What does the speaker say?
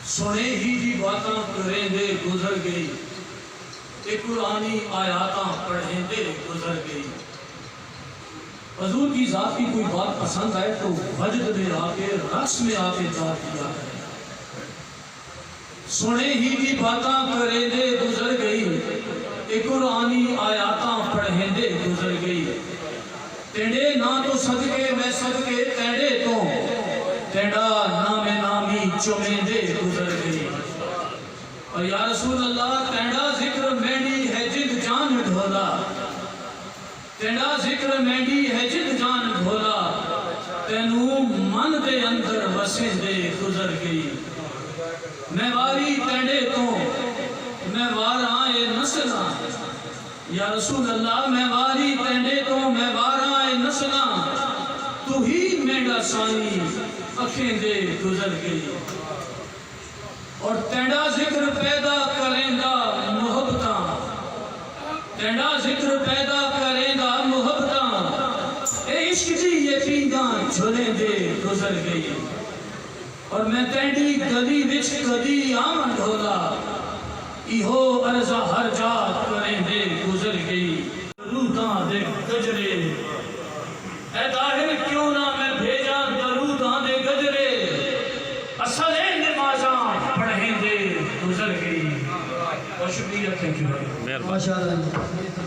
سنے ہی دی باتاں کریں دے گزر گئی، ایک قرآنی آیاتاں پڑھیں دے گزر گئی۔ حضور کی ذات کی کوئی بات پسند آئے تو وجد میں آ کے رقص میں آ کے جا دیا ہے۔ سنے ہی دی باتاں کریں دے گزر گئی، ایک قرآنی آیاتاں پڑھیں دے گزر گئی۔ تیڑے نا تو صدقے میں صدقے تیڑے تو، تیڑا نام نامی چمیں دے گزر گئی۔ اور یا رسول اللہ تیڑا ذکر میڈی ہے جد جان ڈھولا، تیڑا ذکر میڈی ہے جد جان ڈھولا، تینوں من دے اندر وسیں دے گزر گئی۔ میں واری تیڑے تو میں وارائے نسلہ، یا رسول اللہ میں واری تیڑے تو میں وارائے نسلہ، تو ہی میڈا سانی اکھیں دے گزر گئی۔ اور تیڑا ذکر پیدا کریں گا محبتاں، تیڑا ذکر پیدا کریں گا محبتاں، اے عشق دی یہ پینداں جھلیں دے گزر گئی۔ اور میں تیڑی گلی وچ کدی آمن ڈھولا، ایہو عرضہ ہر جات کریں دے گزر گئی۔ دروداں دے گجرے اے طاہر کیوں نہ میں بھیجا دروداں دے گجرے، اصل نمازاں پڑھیں دے گزر گئی۔ اور شکریہ، تھینک یو۔ ماشاءاللہ۔